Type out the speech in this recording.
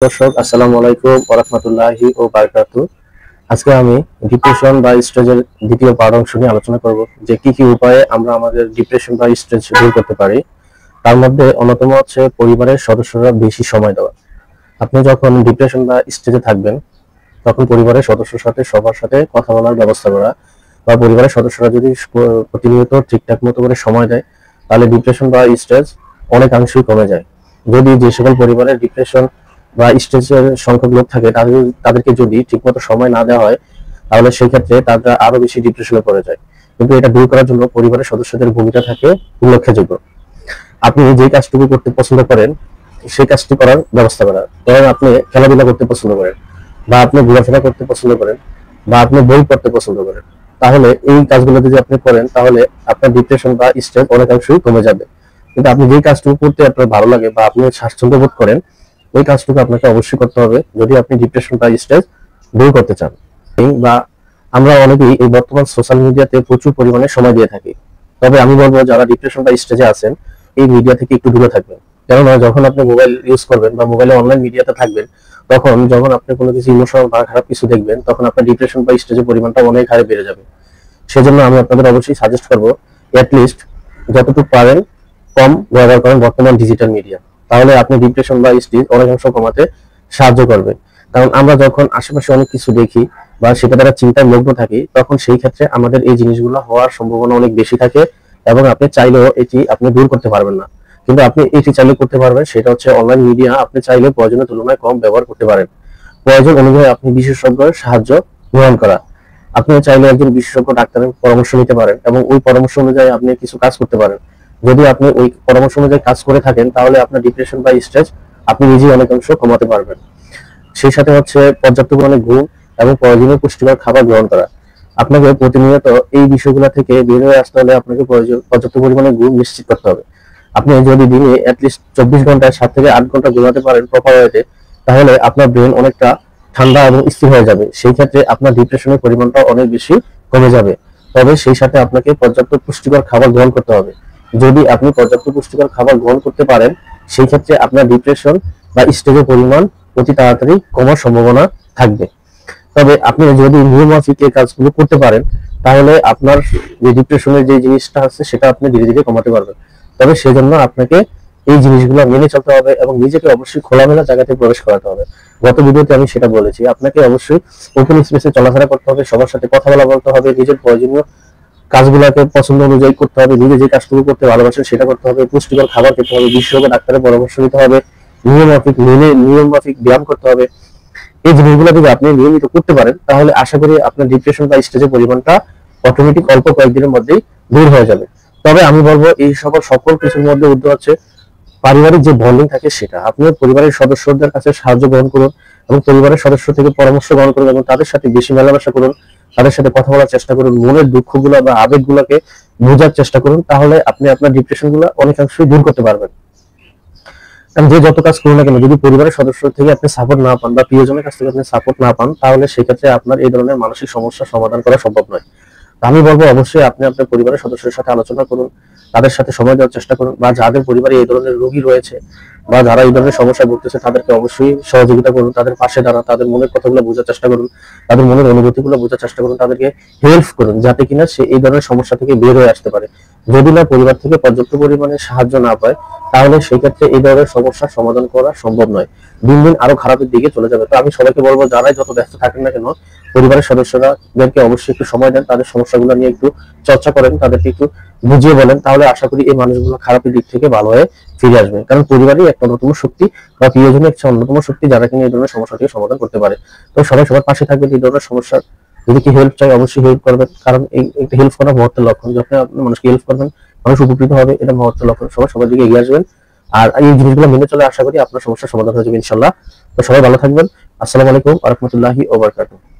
দর্শক আসসালামু আলাইকুম ওয়া রাহমাতুল্লাহি ওয়া বারাকাতুহু। আজকে আমি ডিপ্রেশন বা স্ট্রেসের দ্বিতীয় পার্ট অংশ নিয়ে আলোচনা করব যে কি কি উপায়ে আমরা আমাদের ডিপ্রেশন বা স্ট্রেস দূর করতে পারি। তার মধ্যে অন্যতম হচ্ছে পরিবারের সদস্যরা বেশি সময় দেওয়া। আপনি যখন ডিপ্রেশন বা স্ট্রেসে থাকবেন তখন পরিবারের সদস্যর সাথে সবার সাথে কথা বলার ব্যবস্থা করা বা পরিবারের সদস্যরা যদি প্রতিনিয়ত ঠিকঠাক মতো করে সময় দেয় তাহলে ডিপ্রেশন বা স্ট্রেস অনেকাংশেই কমে যায়। যদি যে সকল পরিবারের ডিপ্রেশন বা স্ট্রেসের সংখ্যক লোক থাকে তাদেরকে যদি ঠিকমতো সময় না দেওয়া হয় তাহলে সেই ক্ষেত্রে তারা আরো বেশি ডিপ্রেশনে পড়ে যায়। কিন্তু এটা দূর করার জন্য পরিবারের সদস্যদের ভূমিকা থাকে উল্লেখযোগ্য। আপনি যে কাজটুকু করতে পছন্দ করেন সেই কাজটি করার ব্যবস্থা করা। ধরেন আপনি খেলাধুলা করতে পছন্দ করেন বা আপনি ঘোরাফেরা করতে পছন্দ করেন বা আপনি বই পড়তে পছন্দ করেন, তাহলে এই কাজগুলো যদি আপনি করেন তাহলে আপনার ডিপ্রেশন বা স্ট্রেস অনেকাংশই কমে যাবে। কিন্তু আপনি যে কাজটুকু করতে আপনার ভালো লাগে বা আপনি স্বাচ্ছন্দ্য বোধ করেন ওই কাজটুকু আপনাকে অবশ্যই করতে হবে যদি আপনি ডিপ্রেশন বা স্ট্রেস দূর করতে চান। বা আমরা অনেকেই এই বর্তমান সোশ্যাল মিডিয়াতে প্রচুর পরিমাণে সময় দিয়ে থাকি। তবে আমি বলবো যারা ডিপ্রেশন বা স্ট্রেসে আছেন এই মিডিয়া থেকে একটু দূরে থাকবেন। কেননা যখন আপনি মোবাইল ইউজ করবেন বা মোবাইলে অনলাইন মিডিয়াতে থাকবেন তখন যখন আপনি কোনো কিছু ইমোশনাল বা খারাপ কিছু দেখবেন তখন আপনার ডিপ্রেশন বা স্ট্রেসের পরিমাণটা অনেক হারে বেড়ে যাবে। সেজন্য আমি আপনাদের অবশ্যই সাজেস্ট করবো লিস্ট যতটুকু পারেন কম ব্যবহার করেন বর্তমান ডিজিটাল মিডিয়া, তাহলে আপনি ডিপ্রেশন বা স্ট্রেস অনেকাংশ কমাতে সাহায্য করবে। কারণ আমরা যখন আশেপাশে অনেক কিছু দেখি বা সেটা দ্বারা চিন্তায় মগ্ন থাকি তখন সেই ক্ষেত্রে আমাদের এই জিনিসগুলো হওয়ার সম্ভাবনা অনেক বেশি থাকে এবং আপনি চাইলেও এটি আপনি দূর করতে পারবেন না। কিন্তু আপনি এটি চাইলে করতে পারবেন, সেটা হচ্ছে অনলাইন মিডিয়া আপনি চাইলে প্রয়োজনের তুলনায় কম ব্যবহার করতে পারেন। প্রয়োজন অনুযায়ী আপনি বিশেষজ্ঞের সাহায্য গ্রহণ করা। আপনি চাইলে একজন বিশেষজ্ঞ ডাক্তারের পরামর্শ নিতে পারেন এবং ওই পরামর্শ অনুযায়ী আপনি কিছু কাজ করতে পারেন। যদি আপনি ওই পরামর্শ অনুযায়ী কাজ করে থাকেন তাহলে আপনার ডিপ্রেশন বা স্ট্রেস আপনি নিজেই অনেকাংশ কমাতে পারবেন। সেই সাথে হচ্ছে পর্যাপ্ত পরিমাণে ঘুম এবং প্রয়োজনীয় পুষ্টিকর খাবার গ্রহণ করা। আপনাকে প্রতিনিয়ত এই বিষয়গুলো থেকে বের হয়ে আসতে হলে আপনাকে পর্যাপ্ত পরিমাণে ঘুম নিশ্চিত করতে হবে। আপনি যদি দিনে অ্যাটলিস্ট 24 ঘন্টায় 7 থেকে 8 ঘন্টা ঘুমাতে পারেন প্রপার ওয়েতে তাহলে আপনার ব্রেন অনেকটা ঠান্ডা এবং স্থির হয়ে যাবে। সেই ক্ষেত্রে আপনার ডিপ্রেশনের পরিমাণটা অনেক বেশি কমে যাবে। তবে সেই সাথে আপনাকে পর্যাপ্ত পুষ্টিকর খাবার গ্রহণ করতে হবে। যদি আপনি পর্যাপ্ত পুষ্টিকর খাবার গ্রহণ করতে পারেন সেই ক্ষেত্রে আপনার ডিপ্রেশন বা স্ট্রেসের পরিমাণ অতি তাড়াতাড়ি কমার সম্ভাবনা থাকবে। তবে আপনি যদি নিয়মমাফিক এই কাজগুলো করতে পারেন তাহলে আপনার যে ডিপ্রেশনের যে জিনিসটা আছে সেটা আপনি ধীরে ধীরে কমাতে পারবেন। তবে সেজন্য আপনাকে এই জিনিসগুলো মেনে চলতে হবে এবং নিজেকে অবশ্যই খোলামেলা জায়গাতে প্রবেশ করাতে হবে। গত ভিডিওতে আমি সেটা বলেছি, আপনাকে অবশ্যই ওপেন স্পেসে চলাফেরা করতে হবে, সবার সাথে কথা বলতে হবে, নিজের প্রয়োজনীয় কাজগুলোকে পছন্দ অনুযায়ী করতে হবে, নিজে যে কাজটুকু করতে ভালোবাসেন সেটা করতে হবে, পুষ্টিকর খাবার খেতে হবে, বিশেষজ্ঞ ডাক্তারের পরামর্শ নিতে হবে, নিয়মমাফিক ব্যায়াম করতে হবে। এই জিনিসগুলো যদি আপনি নিয়মিত করতে পারেন তাহলে আশা করি আপনার ডিপ্রেশন বা স্ট্রেসের পরিমাণটা অটোমেটিক অল্প কয়েকদিনের মধ্যেই দূর হয়ে যাবে। তবে আমি বলবো এই সকল কিছুর মধ্যে উদ্যোগ হচ্ছে পারিবারিক যে বন্ডিং থাকে সেটা আপনি পরিবারের সদস্যদের কাছে সাহায্য গ্রহণ করুন এবং পরিবারের সদস্য থেকে পরামর্শ গ্রহণ করুন এবং তাদের সাথে বেশি মেলামেশা করুন, তাদের সাথে কথা বলার চেষ্টা করুন, মনের দুঃখগুলো বা আবেগগুলোকে বোঝার চেষ্টা করুন, তাহলে আপনি আপনার ডিপ্রেশন গুলো অনেকাংশই দূর করতে পারবেন। কারণ যে যত কাজ করুন না কেন যদি পরিবারের সদস্য থেকে আপনি সাপোর্ট না পান বা প্রিয়জনের কাছ থেকে আপনি সাপোর্ট না পান তাহলে সেক্ষেত্রে আপনার এই ধরনের মানসিক সমস্যার সমাধান করা সম্ভব নয়। আমি বলবো অবশ্যই আপনি আপনার পরিবারের সদস্যের সাথে আলোচনা করুন, তাদের সাথে সময় দেওয়ার চেষ্টা করুন বা যাদের পরিবারে এই ধরনের রোগী রয়েছে বা যারা এই ধরনের সমস্যায় ভুগতেছে তাদেরকে অবশ্যই সহযোগিতা করুন, তাদের পাশে দাঁড়ান, তাদের মনের কথাগুলো বোঝার চেষ্টা করুন, তাদের মনের অনুভূতিগুলো বোঝার চেষ্টা করুন, তাদেরকে হেল্প করুন যাতে কিনা সে এই ধরনের সমস্যা থেকে বের হয়ে আসতে পারে। যদি না পরিবার থেকে পর্যাপ্ত পরিমাণে সাহায্য না পায় তাহলে সেই ক্ষেত্রে এই ধরনের সমস্যার সমাধান করা সম্ভব নয়, দিন দিন আরো খারাপের দিকে চলে যাবে। তো আমি সবাইকে বলবো যারাই যত ব্যস্ত থাকেন না কেন পরিবারের সদস্যদেরকে অবশ্যই একটু সময় দেন, তাদের সমস্যাগুলো নিয়ে একটু চর্চা করেন, তাদেরকে একটু বুঝিয়ে বলেন, তাহলে আশা করি এই মানুষগুলো খারাপের দিক থেকে ভালো হয়ে ফিরে আসবে। কারণ পরিবারই একটা অন্যতম শক্তি বা প্রিয়জনের একটা অন্যতম শক্তি যারা কিনা এই ধরনের সমস্যা থেকে সমাধান করতে পারে। তো সবাই সবার পাশে থাকবেন, এই ধরনের সমস্যার যদি কি হেল্প চাই অবশ্যই হেল্প করবেন, কারণ এই একটা হেল্প করা মহত্বের লক্ষণ। যখন আপনি মানুষকে হেল্প করবেন মানুষ উপকৃত হবে, এটা মহত্বের লক্ষণ। সবাই সবার দিকে এগিয়ে আসবেন আর এই জিনিসগুলো মেনে চলে আশা করি আপনার সমস্যার সমাধান হয়ে যাবে ইনশাল্লাহ। তো সবাই ভালো থাকবেন। আসসালামু আলাইকুম ওয়া রাহমাতুল্লাহি ওয়া বারাকাতুহু।